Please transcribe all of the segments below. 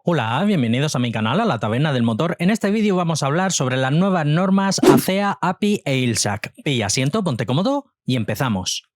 Hola, bienvenidos a mi canal, a la Taberna del Motor. En este vídeo vamos a hablar sobre las nuevas normas ACEA, API e ILSAC. Pilla asiento, ponte cómodo y empezamos.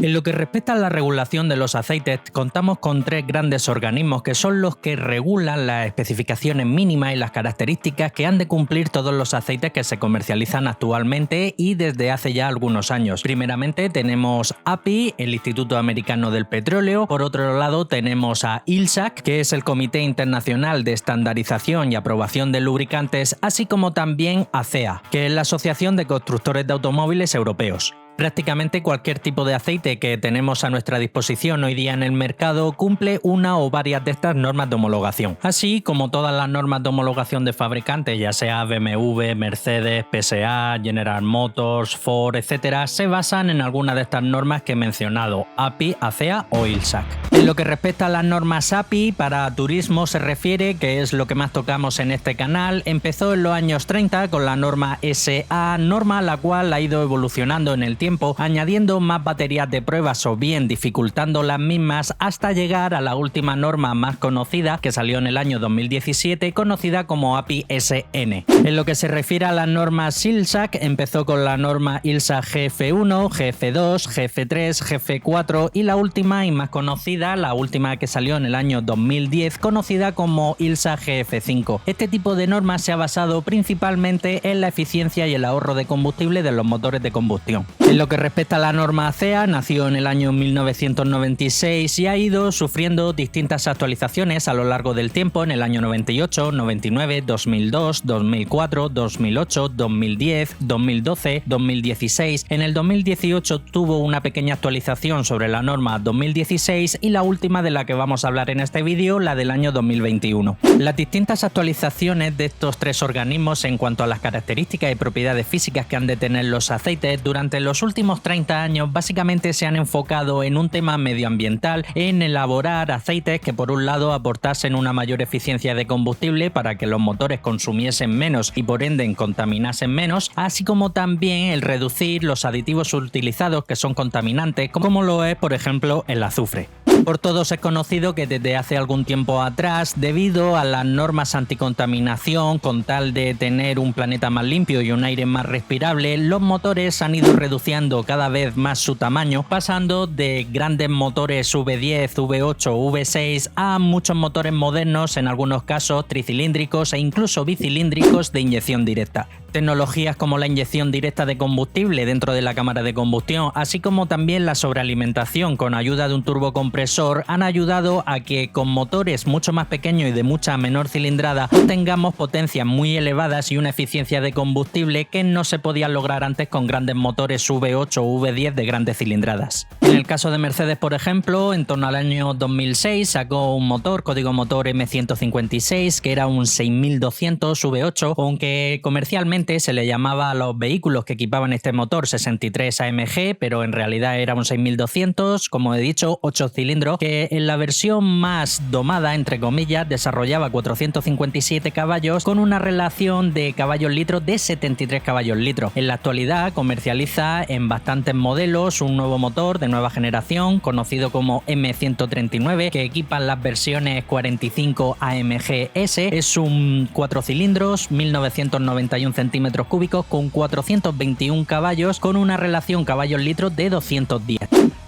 En lo que respecta a la regulación de los aceites, contamos con tres grandes organismos que son los que regulan las especificaciones mínimas y las características que han de cumplir todos los aceites que se comercializan actualmente y desde hace ya algunos años. Primeramente tenemos API, el Instituto Americano del Petróleo. Por otro lado tenemos a ILSAC, que es el Comité Internacional de Estandarización y Aprobación de Lubricantes, así como también ACEA, que es la Asociación de Constructores de Automóviles Europeos. Prácticamente cualquier tipo de aceite que tenemos a nuestra disposición hoy día en el mercado cumple una o varias de estas normas de homologación. Así como todas las normas de homologación de fabricantes, ya sea BMW, Mercedes, PSA, General Motors, Ford, etc., se basan en alguna de estas normas que he mencionado, API, ACEA o ILSAC. En lo que respecta a las normas API, para turismo se refiere, que es lo que más tocamos en este canal, empezó en los años 30 con la norma SA, norma la cual ha ido evolucionando en el tiempo, añadiendo más baterías de pruebas o bien dificultando las mismas hasta llegar a la última norma más conocida que salió en el año 2017, conocida como API SN. En lo que se refiere a las normas ILSAC, empezó con la norma ILSAC GF1, GF2, GF3, GF4 y la última y más conocida, la última que salió en el año 2010, conocida como ILSAC GF5. Este tipo de normas se ha basado principalmente en la eficiencia y el ahorro de combustible de los motores de combustión. En lo que respecta a la norma ACEA, nació en el año 1996 y ha ido sufriendo distintas actualizaciones a lo largo del tiempo en el año 98, 99, 2002, 2004, 2008, 2010, 2012, 2016. En el 2018 tuvo una pequeña actualización sobre la norma 2016 y la última de la que vamos a hablar en este vídeo, la del año 2021. Las distintas actualizaciones de estos tres organismos en cuanto a las características y propiedades físicas que han de tener los aceites durante los últimos 30 años básicamente se han enfocado en un tema medioambiental, en elaborar aceites que por un lado aportasen una mayor eficiencia de combustible para que los motores consumiesen menos y por ende contaminasen menos, así como también el reducir los aditivos utilizados que son contaminantes, como lo es por ejemplo el azufre. Por todos es conocido que desde hace algún tiempo atrás, debido a las normas anticontaminación, con tal de tener un planeta más limpio y un aire más respirable, los motores han ido reduciendo cada vez más su tamaño, pasando de grandes motores V10, V8, V6 a muchos motores modernos, en algunos casos tricilíndricos e incluso bicilíndricos de inyección directa. Tecnologías como la inyección directa de combustible dentro de la cámara de combustión, así como también la sobrealimentación con ayuda de un turbocompresor, han ayudado a que con motores mucho más pequeños y de mucha menor cilindrada obtengamos potencias muy elevadas y una eficiencia de combustible que no se podía lograr antes con grandes motores V8 o V10 de grandes cilindradas. En el caso de Mercedes, por ejemplo, en torno al año 2006 sacó un motor, código motor M156, que era un 6200 V8, aunque comercialmente se le llamaba a los vehículos que equipaban este motor 63 AMG, pero en realidad era un 6200, como he dicho, 8 cilindros, que en la versión más domada, entre comillas, desarrollaba 457 caballos con una relación de caballos-litros de 73 caballos-litros. En la actualidad comercializa en bastantes modelos un nuevo motor de nueva generación, conocido como M139, que equipan las versiones 45 AMG-S. Es un 4 cilindros, 1991 centímetros cúbicos con 421 caballos con una relación caballos-litros de 210.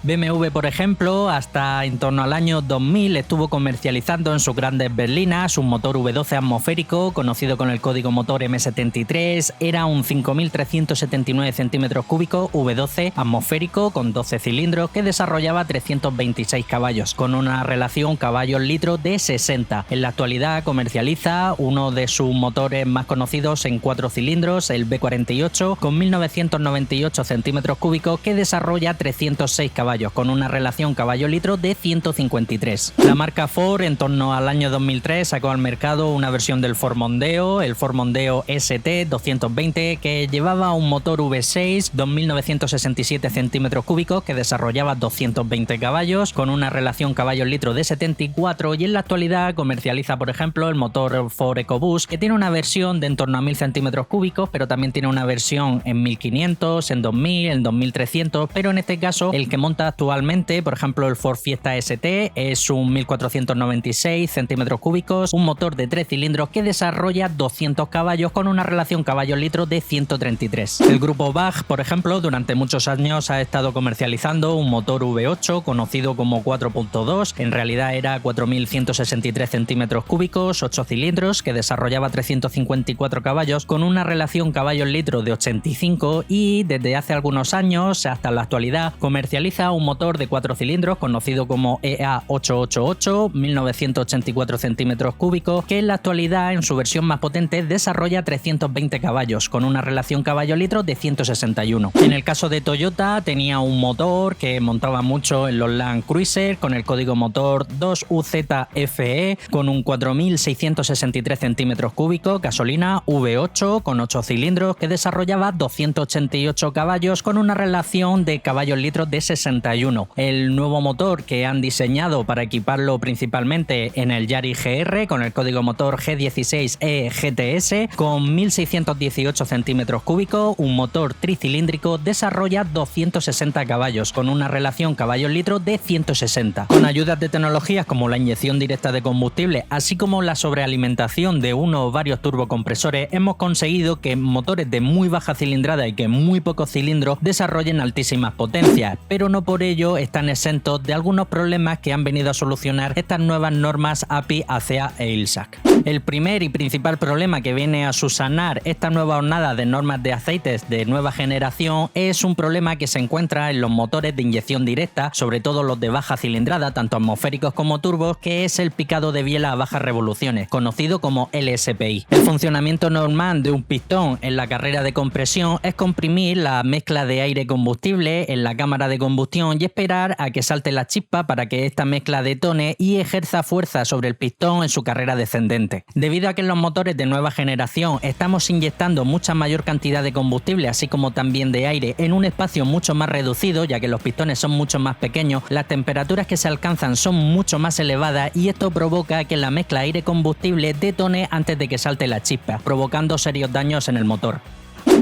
BMW, por ejemplo, hasta en torno al año 2000 estuvo comercializando en sus grandes berlinas un motor V12 atmosférico conocido con el código motor M73. Era un 5.379 centímetros cúbicos V12 atmosférico con 12 cilindros que desarrollaba 326 caballos con una relación caballos-litros de 60. En la actualidad comercializa uno de sus motores más conocidos en 4 cilindros cilindros, el V48, con 1998 centímetros cúbicos, que desarrolla 306 caballos, con una relación caballo-litro de 153. La marca Ford, en torno al año 2003, sacó al mercado una versión del Ford Mondeo, el Ford Mondeo ST 220, que llevaba un motor V6, 2967 centímetros cúbicos, que desarrollaba 220 caballos, con una relación caballo-litro de 74, y en la actualidad comercializa, por ejemplo, el motor Ford EcoBoost, que tiene una versión de en torno a 1000 centímetros cúbicos, pero también tiene una versión en 1500, en 2000, en 2300, pero en este caso el que monta actualmente, por ejemplo, el Ford Fiesta ST, es un 1496 centímetros cúbicos, un motor de 3 cilindros que desarrolla 200 caballos con una relación caballo-litro de 133. El grupo BAG, por ejemplo, durante muchos años ha estado comercializando un motor V8 conocido como 4.2, en realidad era 4163 centímetros cúbicos, 8 cilindros, que desarrollaba 354 caballos con una relación caballos-litro de 85, y desde hace algunos años hasta la actualidad comercializa un motor de 4 cilindros conocido como EA888, 1984 centímetros cúbicos, que en la actualidad en su versión más potente desarrolla 320 caballos con una relación caballo-litro de 161. En el caso de Toyota tenía un motor que montaba mucho en los Land Cruiser con el código motor 2UZFE con un 4663 centímetros cúbicos, gasolina V8 con 8 cilindros, que desarrollaba 288 caballos con una relación de caballos-litros de 61. El nuevo motor que han diseñado para equiparlo principalmente en el Yaris GR con el código motor G16E GTS con 1618 centímetros cúbicos, un motor tricilíndrico, desarrolla 260 caballos con una relación caballos-litros de 160. Con ayudas de tecnologías como la inyección directa de combustible, así como la sobrealimentación de uno o varios turbocompresores, hemos conseguido que motores de muy baja cilindrada y que muy pocos cilindros desarrollen altísimas potencias, pero no por ello están exentos de algunos problemas que han venido a solucionar estas nuevas normas API, ACEA e ILSAC. El primer y principal problema que viene a subsanar esta nueva hornada de normas de aceites de nueva generación es un problema que se encuentra en los motores de inyección directa, sobre todo los de baja cilindrada, tanto atmosféricos como turbos, que es el picado de biela a bajas revoluciones, conocido como LSPI. El funcionamiento normal de un pistón en la carrera de compresión es comprimir la mezcla de aire-combustible en la cámara de combustión y esperar a que salte la chispa para que esta mezcla detone y ejerza fuerza sobre el pistón en su carrera descendente. Debido a que en los motores de nueva generación estamos inyectando mucha mayor cantidad de combustible, así como también de aire, en un espacio mucho más reducido, ya que los pistones son mucho más pequeños, las temperaturas que se alcanzan son mucho más elevadas, y esto provoca que la mezcla aire-combustible detone antes de que salte la chispa, provocando serios daños en el motor.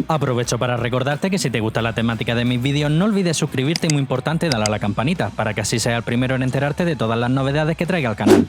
Aprovecho para recordarte que si te gusta la temática de mis vídeos, no olvides suscribirte y, muy importante, darle a la campanita, para que así seas el primero en enterarte de todas las novedades que traiga al canal.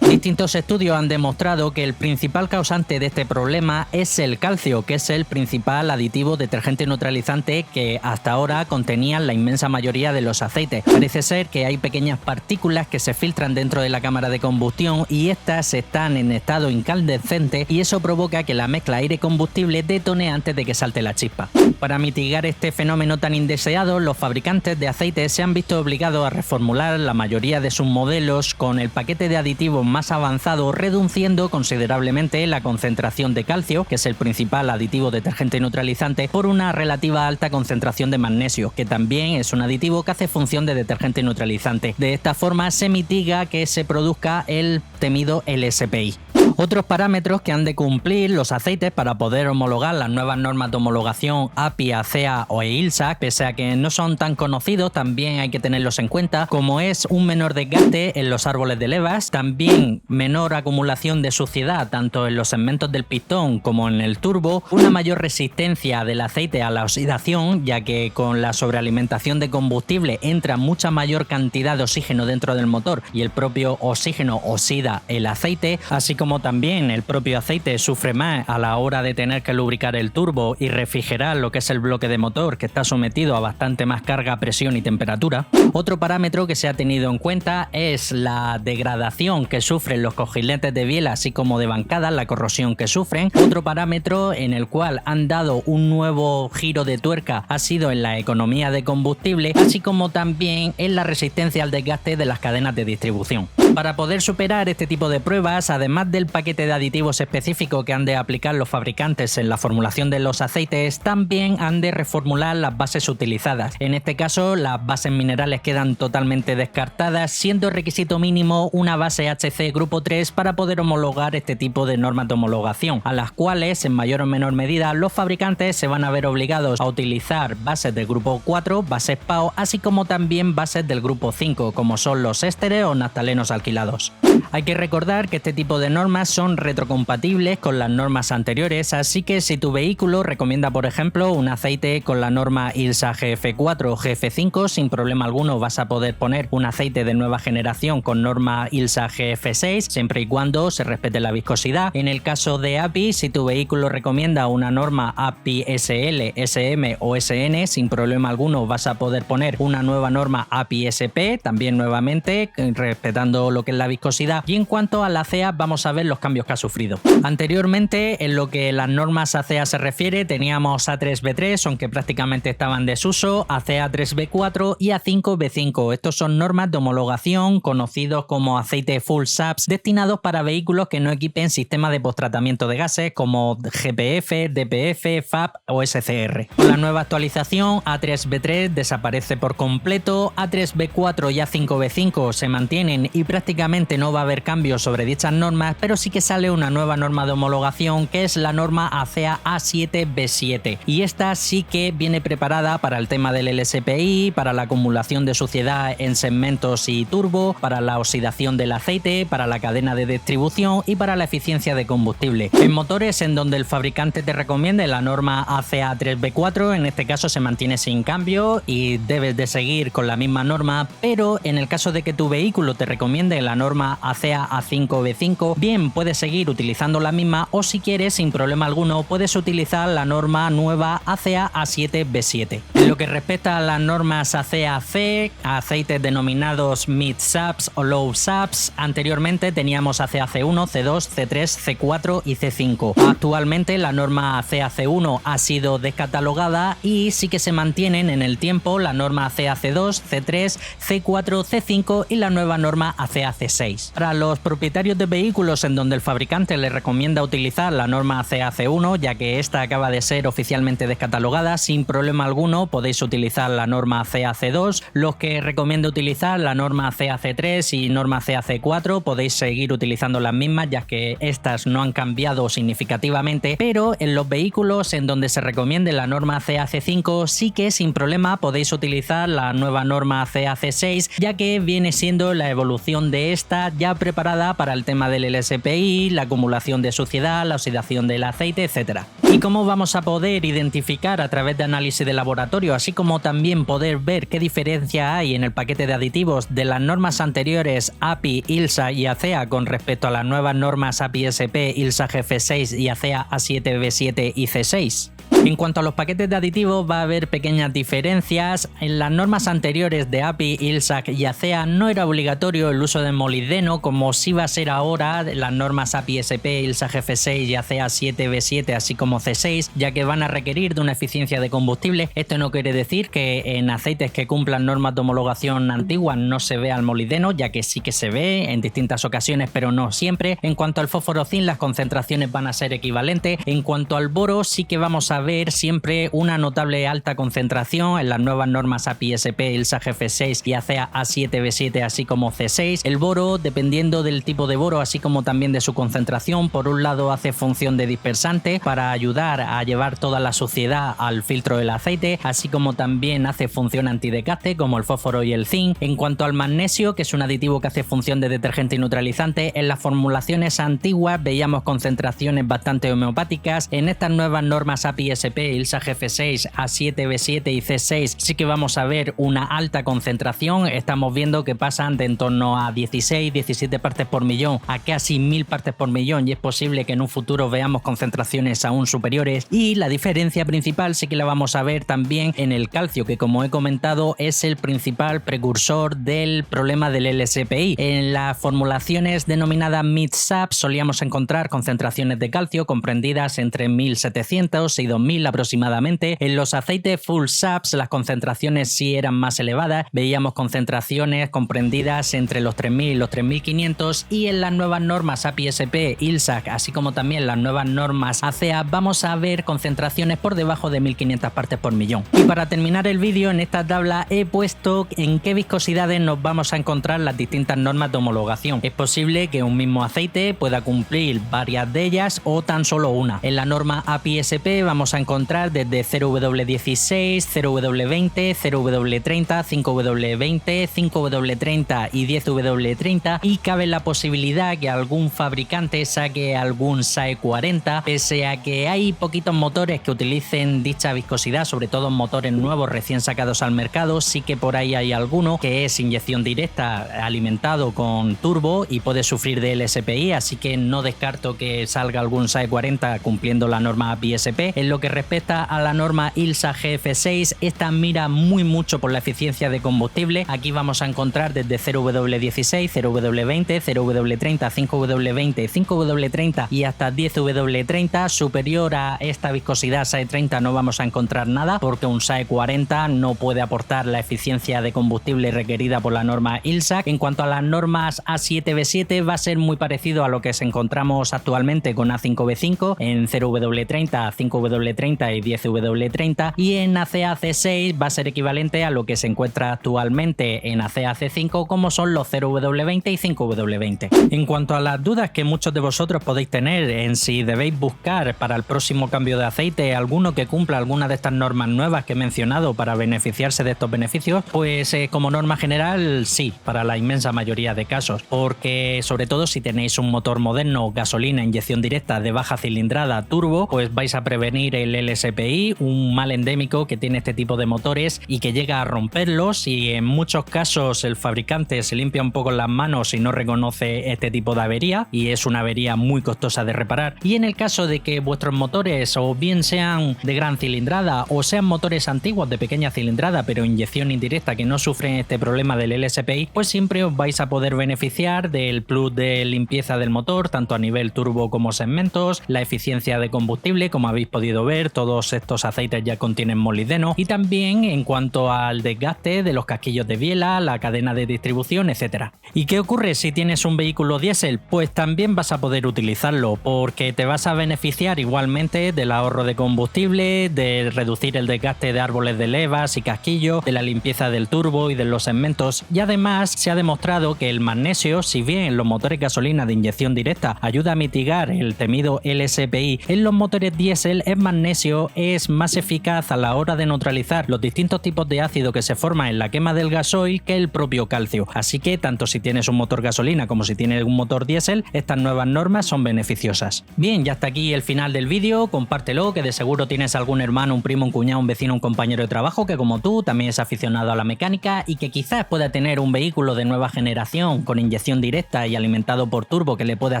Distintos estudios han demostrado que el principal causante de este problema es el calcio, que es el principal aditivo detergente neutralizante que hasta ahora contenían la inmensa mayoría de los aceites. Parece ser que hay pequeñas partículas que se filtran dentro de la cámara de combustión y estas están en estado incandescente, y eso provoca que la mezcla aire-combustible detone antes de que salte la chispa. Para mitigar este fenómeno tan indeseado, los fabricantes de aceites se han visto obligados a reformular la mayoría de sus modelos con el paquete de aditivos más avanzado, reduciendo considerablemente la concentración de calcio, que es el principal aditivo detergente neutralizante, por una relativa alta concentración de magnesio, que también es un aditivo que hace función de detergente neutralizante. De esta forma se mitiga que se produzca el temido LSPI. Otros parámetros que han de cumplir los aceites para poder homologar las nuevas normas de homologación API, ACEA o ILSAC, pese a que no son tan conocidos, también hay que tenerlos en cuenta, como es un menor desgaste en los árboles de levas, también menor acumulación de suciedad tanto en los segmentos del pistón como en el turbo, una mayor resistencia del aceite a la oxidación, ya que con la sobrealimentación de combustible entra mucha mayor cantidad de oxígeno dentro del motor y el propio oxígeno oxida el aceite, así como también el propio aceite sufre más a la hora de tener que lubricar el turbo y refrigerar lo que es el bloque de motor, que está sometido a bastante más carga, presión y temperatura. Otro parámetro que se ha tenido en cuenta es la degradación que sufren los cojinetes de biela, así como de bancadas, la corrosión que sufren. Otro parámetro en el cual han dado un nuevo giro de tuerca ha sido en la economía de combustible, así como también en la resistencia al desgaste de las cadenas de distribución. Para poder superar este tipo de pruebas, además del paquete de aditivos específico que han de aplicar los fabricantes en la formulación de los aceites, también han de reformular las bases utilizadas. En este caso, las bases minerales quedan totalmente descartadas, siendo requisito mínimo una base HC grupo 3 para poder homologar este tipo de normas de homologación, a las cuales en mayor o menor medida los fabricantes se van a ver obligados a utilizar bases del grupo 4, bases PAO, así como también bases del grupo 5, como son los ésteres o naftalenos alquilados. Hay que recordar que este tipo de normas son retrocompatibles con las normas anteriores, así que si tu vehículo recomienda, por ejemplo, un aceite con la norma ILSA GF4 o GF5, sin problema alguno vas a poder poner un aceite de nueva generación con norma ILSA GF6, siempre y cuando se respete la viscosidad. En el caso de API, si tu vehículo recomienda una norma API SL, SM o SN, sin problema alguno vas a poder poner una nueva norma API SP, también nuevamente respetando lo que es la viscosidad. Y en cuanto a la ACEA, vamos a ver los cambios que ha sufrido. Anteriormente, en lo que las normas ACEA se refiere, teníamos A3B3, aunque prácticamente estaban en desuso, ACEA3B4 y A5B5. Estos son normas de homologación conocidos como aceite full SAPs, destinados para vehículos que no equipen sistemas de posttratamiento de gases como GPF, DPF, FAP o SCR. Con la nueva actualización, A3B3 desaparece por completo, A3B4 y A5B5 se mantienen y prácticamente no va a haber cambios sobre dichas normas, pero sí que sale una nueva norma de homologación que es la norma ACEA A7B7, y esta sí que viene preparada para el tema del LSPI, para la acumulación de suciedad en segmentos y turbo, para la oxidación del aceite, para la cadena de distribución y para la eficiencia de combustible. En motores en donde el fabricante te recomiende la norma ACEA 3B4, en este caso se mantiene sin cambio y debes de seguir con la misma norma, pero en el caso de que tu vehículo te recomiende la norma ACEA A5B5, bien puedes seguir utilizando la misma, o si quieres sin problema alguno puedes utilizar la norma nueva ACEA A7B7. En lo que respecta a las normas ACEA C, aceites denominados Mid SAPs o Low SAPs, anteriormente teníamos ACEA C1, C2, C3, C4 y C5. Actualmente la norma ACEA C1 ha sido descatalogada y sí que se mantienen en el tiempo la norma ACEA C2, C3, C4, C5 y la nueva norma ACEA C6. Para los propietarios de vehículos en donde el fabricante les recomienda utilizar la norma ACEA C1, ya que esta acaba de ser oficialmente descatalogada, sin problema alguno podéis utilizar la norma ACEA C2. Los que recomienda utilizar la norma ACEA C3 y norma ACEA C4 podéis seguir utilizando las mismas, ya que estas no han cambiado significativamente, pero en los vehículos en donde se recomiende la norma ACEA C5 sí que sin problema podéis utilizar la nueva norma ACEA C6, ya que viene siendo la evolución de esta ya preparada para el tema del LSPI, la acumulación de suciedad, la oxidación del aceite, etc. ¿Y cómo vamos a poder identificar a través de análisis de laboratorio, así como también poder ver qué diferencia hay en el paquete de aditivos de las normas anteriores API, ILSA y ACEA con respecto a las nuevas normas API SP, ILSA GF6 y ACEA A7B7 y C6? En cuanto a los paquetes de aditivos va a haber pequeñas diferencias. En las normas anteriores de API, ILSA y ACEA no era obligatorio el uso de molibdeno, como sí va a ser ahora las normas API SP, ILSA GF6 y ACEA 7B7 así como C6, ya que van a requerir de una eficiencia de combustible. Esto no quiere decir que en aceites que cumplan normas de homologación antiguas no se vea el molibdeno, ya que sí que se ve en distintas ocasiones, pero no siempre. En cuanto al fósforo zinc, las concentraciones van a ser equivalentes. En cuanto al boro, sí que vamos a ver siempre una notable alta concentración en las nuevas normas API SP, ILSA GF6 y ACEA A7B7 así como C6. El boro, dependiendo del tipo de boro así como también de su concentración, por un lado hace función de dispersante para ayudar a llevar toda la suciedad al filtro del aceite, así como también hace función antidecaste como el fósforo y el zinc. En cuanto al magnesio, que es un aditivo que hace función de detergente y neutralizante, en las formulaciones antiguas veíamos concentraciones bastante homeopáticas. En estas nuevas normas API SP, ILSA GF6, A7B7 y C6 sí que vamos a ver una alta concentración. Estamos viendo que pasan de en torno a 16-17 partes por millón a casi 1000 partes por millón, y es posible que en un futuro veamos concentraciones aún superiores. Y la diferencia principal sí que la vamos a ver también en el calcio, que como he comentado es el principal precursor del problema del LSPI. En las formulaciones denominadas Mid-SAP solíamos encontrar concentraciones de calcio comprendidas entre 1700 y 22.000 aproximadamente. En los aceites full SAPs las concentraciones sí eran más elevadas, veíamos concentraciones comprendidas entre los 3.000 y los 3.500, y en las nuevas normas API-SP, ILSAC, así como también las nuevas normas ACEA, vamos a ver concentraciones por debajo de 1.500 partes por millón. Y para terminar el vídeo, en esta tabla he puesto en qué viscosidades nos vamos a encontrar las distintas normas de homologación. Es posible que un mismo aceite pueda cumplir varias de ellas o tan solo una. En la norma API-SP vamos a encontrar desde 0W16, 0W20, 0W30, 5W20, 5W30 y 10W30, y cabe la posibilidad que algún fabricante saque algún SAE 40, pese a que hay poquitos motores que utilicen dicha viscosidad, sobre todo motores nuevos recién sacados al mercado. Sí que por ahí hay alguno que es inyección directa alimentado con turbo y puede sufrir de LSPI, así que no descarto que salga algún SAE 40 cumpliendo la norma API-SP. En lo que respecta a la norma ILSA GF6, esta mira mucho por la eficiencia de combustible. Aquí vamos a encontrar desde 0W16, 0W20, 0W30, 5W20, 5W30 y hasta 10W30. Superior a esta viscosidad SAE 30 no vamos a encontrar nada, porque un SAE 40 no puede aportar la eficiencia de combustible requerida por la norma ILSAC. En cuanto a las normas A7B7, va a ser muy parecido a lo que encontramos actualmente con A5B5 en 0W30, 5W30 y 10W30, y en ACEA-C6 va a ser equivalente a lo que se encuentra actualmente en ACEA-C5, como son los 0W20 y 5W20. En cuanto a las dudas que muchos de vosotros podéis tener en si debéis buscar para el próximo cambio de aceite alguno que cumpla alguna de estas normas nuevas que he mencionado para beneficiarse de estos beneficios, pues como norma general sí, para la inmensa mayoría de casos, porque sobre todo si tenéis un motor moderno, gasolina, inyección directa de baja cilindrada, turbo, pues vais a prevenir el LSPI, un mal endémico que tiene este tipo de motores y que llega a romperlos, y en muchos casos el fabricante se limpia un poco las manos y no reconoce este tipo de avería, y es una avería muy costosa de reparar. Y en el caso de que vuestros motores o bien sean de gran cilindrada o sean motores antiguos de pequeña cilindrada pero inyección indirecta que no sufren este problema del LSPI, pues siempre os vais a poder beneficiar del plus de limpieza del motor, tanto a nivel turbo como segmentos, la eficiencia de combustible, como habéis podido ver, todos estos aceites ya contienen molibdeno, y también en cuanto al desgaste de los casquillos de biela, la cadena de distribución, etcétera. ¿Y qué ocurre si tienes un vehículo diésel? Pues también vas a poder utilizarlo, porque te vas a beneficiar igualmente del ahorro de combustible, de reducir el desgaste de árboles de levas y casquillos, de la limpieza del turbo y de los segmentos, y además se ha demostrado que el magnesio, si bien en los motores gasolina de inyección directa ayuda a mitigar el temido LSPI, en los motores diésel el magnesio es más eficaz a la hora de neutralizar los distintos tipos de ácido que se forman en la quema del gasoil que el propio calcio. Así que tanto si tienes un motor gasolina como si tienes un motor diésel, estas nuevas normas son beneficiosas. Bien, ya hasta aquí el final del vídeo. Compártelo, que de seguro tienes algún hermano, un primo, un cuñado, un vecino, un compañero de trabajo que como tú también es aficionado a la mecánica y que quizás pueda tener un vehículo de nueva generación con inyección directa y alimentado por turbo que le pueda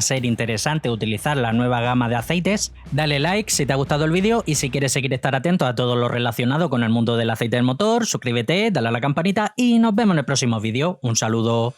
ser interesante utilizar la nueva gama de aceites. Dale like si te ha gustado el vídeo, y si quieres seguir estar atento a todo lo relacionado con el mundo del aceite del motor, suscríbete, dale a la campanita y nos vemos en el próximo vídeo. Un saludo.